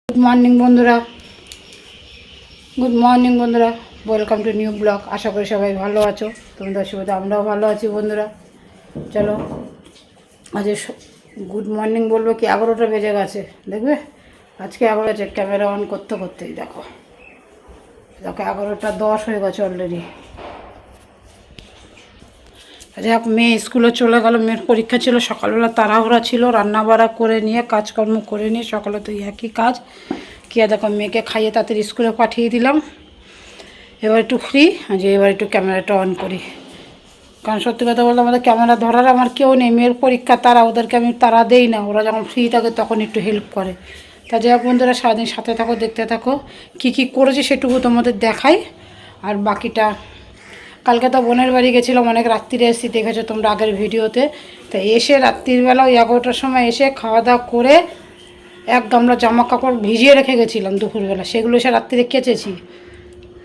Good morning বন্ধুরা, welcome to new blog. আশা করি সবাই ভালো আছো। তোমাদের সুবিধা আমরাও ভালো আছি বন্ধুরা। চলো আজ গুড মর্নিং বলবো কি 11টা বেজে গেছে, দেখবে আজকে 11 বাজে। ক্যামেরা অন করতে করতেই দেখো 11:10 হয়ে গেছে অলরেডি। যাই হোক, মেয়ে স্কুলে চলে গেল, মেয়ের পরীক্ষা ছিল সকালবেলা, তাড়াহুড়া ছিল, রান্না বাড়া করে নিয়ে কাজকর্ম করে নিয়ে সকালে তো একই কাজ কি। দেখো মেয়েকে খাইয়ে তাড়াতাড়ি স্কুলে পাঠিয়ে দিলাম। এবার একটু ফ্রি, যে এবার একটু ক্যামেরাটা অন করি, কারণ সত্যি কথা বলতে আমাদের ক্যামেরা ধরার আমার কেউ নেই। মেয়ের পরীক্ষা তারা, ওদেরকে আমি তারা দেই না, ওরা যখন ফ্রি থাকে তখন একটু হেল্প করে। তা যাই হোক বন্ধুরা, সারাদিন সাথে থাকো, দেখতে থাকো কী কী করেছি সেটুকু তোমাদের দেখাই। আর বাকিটা কালকে তো বোনের বাড়ি গেছিলাম, অনেক রাত্রিরে এসেছি, দেখেছো তোমরা আগের ভিডিওতে। তো এসে রাত্রিবেলা ওই 11টার সময় এসে খাওয়া দাওয়া করে এক গামলা জামা কাপড় ভিজিয়ে রেখে গেছিলাম দুপুরবেলা, সেগুলো এসে রাত্রিরে কেচেছি।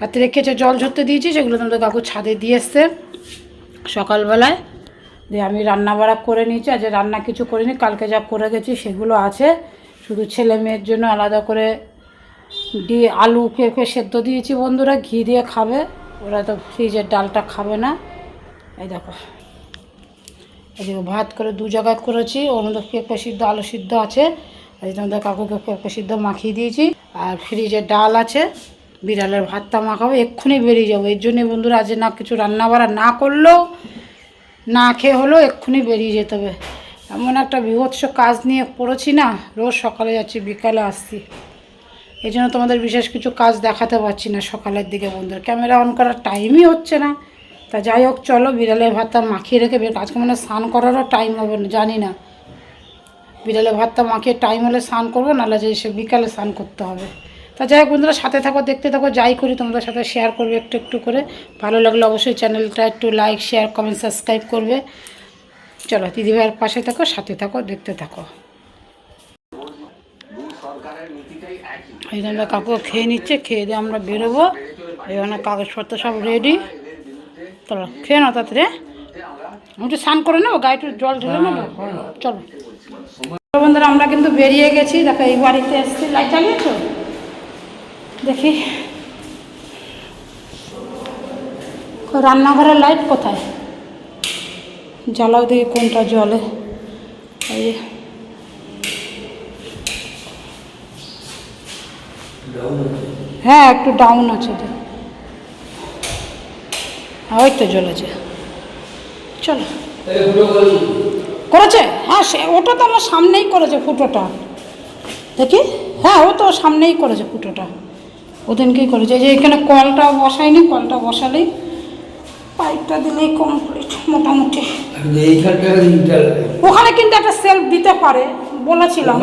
রাত্রিরে কেচে জল ঝরতে দিয়েছি, সেগুলো তোমাদের কাকু ছাদে দিয়ে এসছে সকালবেলায়। দিয়ে আমি রান্না বাড়া করে নিয়েছি, আজ রান্না কিছু করিনি, কালকে যা করে গেছি সেগুলো আছে। শুধু ছেলে মেয়ের জন্য আলাদা করে আলু পেঁপে সেদ্ধ দিয়েছি বন্ধুরা, ঘি দিয়ে খাবে। ওরা তো ফ্রিজের ডালটা খাবে না। এই দেখো এদিকে ভাত করে দু জায়গায় করেছি, ওর মধ্যে পেঁপে সিদ্ধ আলু সিদ্ধ আছে। এই তোমাদের কাকুকে পেঁপে সিদ্ধ মাখিয়ে দিয়েছি। আর ফ্রিজে ডাল আছে, বিড়ালের ভাতটা মাখাবো, এক্ষুনি বেরিয়ে যাবো। এর জন্যই বন্ধুরা আজ না কিছু রান্না বাড়া না করলেও, না খেয়ে হলেও এক্ষুনি বেরিয়ে যেতে হবে। এমন একটা বীভৎস কাজ নিয়ে পড়েছি না, রোজ সকালে যাচ্ছি বিকালে আসছি। এই জন্য তোমাদের বিশেষ কিছু কাজ দেখাতে পারছি না সকালের দিকে বন্ধুরা, ক্যামেরা অন করার টাইমই হচ্ছে না। তা যাই হোক চলো, বিড়ালের ভাতটা মাখিয়ে রেখে আজকে মানে স্নান করারও টাইম হবে না, জানি না। বিড়ালের ভাতটা মাখিয়ে টাইম হলে স্নান করবো, নাহলে যে সে বিকালে স্নান করতে হবে। তা যাই হোক বন্ধুরা, সাথে থাকো, দেখতে থাকো, যাই করি তোমাদের সাথে শেয়ার করবে একটু একটু করে। ভালো লাগলে অবশ্যই চ্যানেলটা একটু লাইক শেয়ার কমেন্ট সাবস্ক্রাইব করবে। চলো দিদিভাইয়ের পাশে থাকো, সাথে থাকো, দেখতে থাকো। এই জন্য কাকু খেয়ে নিচ্ছে, খেয়ে দিয়ে আমরা বেরোবো। এখানে কাগজপত্র সব রেডি। চলো খেয়ে নাও তাড়াতাড়ি, আমি একটু স্নান করে নেবো, গায়ে একটু জল ঢেলে নেবো। চলো বন্ধুরা, আমরা কিন্তু বেরিয়ে গেছি। দেখো এই বাড়িতে এসেছি, লাইট জ্বালিয়েছো দেখি, রান্নাঘরের লাইট কোথায়, জ্বালাও দেখি কোনটা জ্বলে। এই হ্যাঁ একটু ডাউন আছে, ওই তো জ্বলেছে। চলো করেছে, হ্যাঁ সে ওটা তো আমার সামনেই করেছে ফুটোটা, দেখি হ্যাঁ ও তো সামনেই করেছে ফুটোটা, ওদিনকেই করেছে। এই যে এখানে কলটা বসাইনি, কলটা বসালেই পাইপটা দিলেই কমপ্লিট মোটামুটি। ওখানে কিন্তু একটা সেলফ দিতে পারে বলেছিলাম।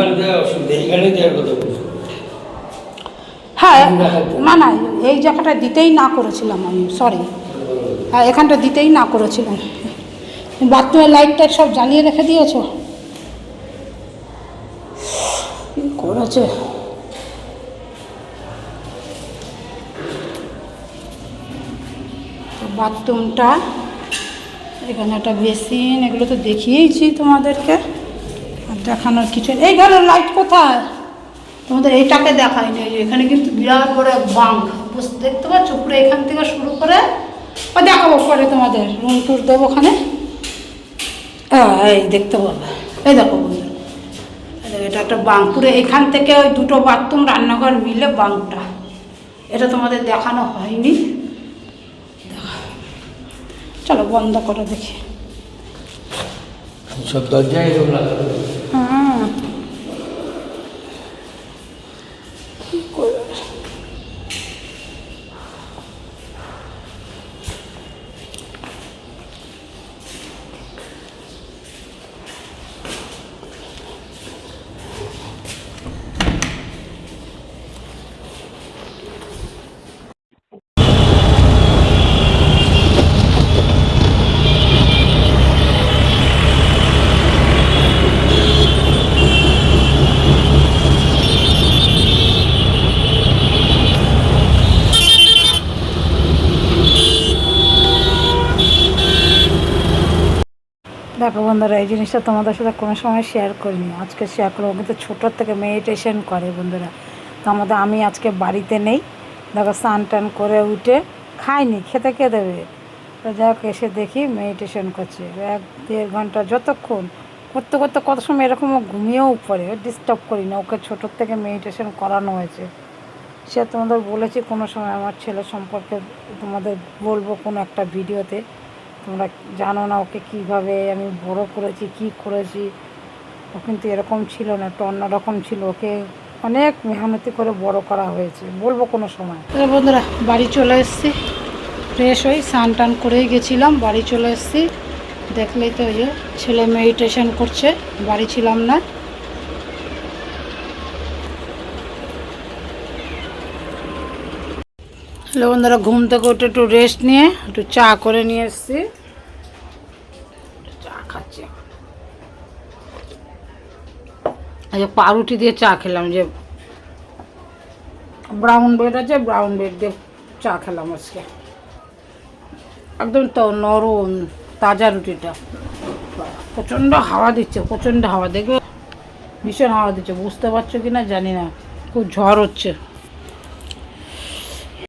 হ্যাঁ না না, এই জায়গাটা দিতেই না করেছিলাম আমি, সরি। হ্যাঁ এখানটা দিতেই না করেছিলাম। বাথরুমের লাইটটা সব জ্বালিয়ে রেখে দিয়েছো, করেছে। বাথরুমটা, এখানে একটা বেসিন, এগুলো তো দেখিয়েইছি তোমাদেরকে, আর দেখানোর কিছু। এই ঘরের লাইট কোথায় তোমাদের, এইটাকে দেখায়নি। এখানে কিন্তু বিরাট বড় বাঙ্ক দেখতে পাচ্ছ, পুরো এখান থেকে শুরু করে ও দেখাবো পরে তোমাদের, রুম টুর দেবো ওখানে। এই দেখতে পাবে, এই দেখো বন্ধু, এটা একটা বাঙ্ক, পুরো এখান থেকে ওই দুটো বাথরুম রান্নাঘর মিলে বাঙ্কটা। এটা তোমাদের দেখানো হয়নি, চলো বন্ধ করো দেখি। সব দরজায় এরকম লাগানো, হ্যাঁ দেখো বন্ধুরা, এই জিনিসটা তোমাদের সাথে কোনো সময় শেয়ার করিনি, আজকে শেয়ার করবো। কিন্তু ছোটোর থেকে মেডিটেশন করে বন্ধুরা, তো আমি আজকে বাড়িতে নেই, দেখো স্নান টান করে উঠে খাইনি, খেতে কে দেবে। তো যাই হোক এসে দেখি মেডিটেশন করছে 1-1.5 ঘন্টা, যতক্ষণ করতে করতে কত সময় এরকম ঘুমিয়েও পড়ে, ডিস্টার্ব করি না, ওকে ছোটোর থেকে মেডিটেশন করানো হয়েছে। সে তোমাদের বলেছি কোনো সময় আমার ছেলে সম্পর্কে তোমাদের বলবো কোনো একটা ভিডিওতে, তোমরা জানো না ওকে কীভাবে আমি বড় করেছি, কি করেছি। ও কিন্তু এরকম ছিল না, একটু অন্যরকম ছিল, ওকে অনেক মেহনতি করে বড় করা হয়েছে, বলবো কোনো সময়। বন্ধুরা বাড়ি চলে এসেছি, ফ্রেশ হই, স্নান টান করেই গেছিলাম, বাড়ি চলে এসেছি। দেখলেই তো ওই যে ছেলে মেডিটেশন করছে, বাড়ি ছিলাম না। হ্যালো বন্ধুরা, ঘুম থেকে উঠে একটু রেস্ট নিয়ে একটু চা করে নিয়ে এসেছি, চা খাচ্ছি। আচ্ছা পাউরুটি দিয়ে চা খেলাম, যে ব্রাউন ব্রেড আছে, ব্রাউন ব্রেড দিয়ে চা খেলাম আজকে, একদম তো নরম তাজা রুটিটা। প্রচণ্ড হাওয়া দিচ্ছে, প্রচণ্ড হাওয়া, দেখবে ভীষণ হাওয়া দিচ্ছে, বুঝতে পারছো কি না জানি না, খুব ঝড় হচ্ছে।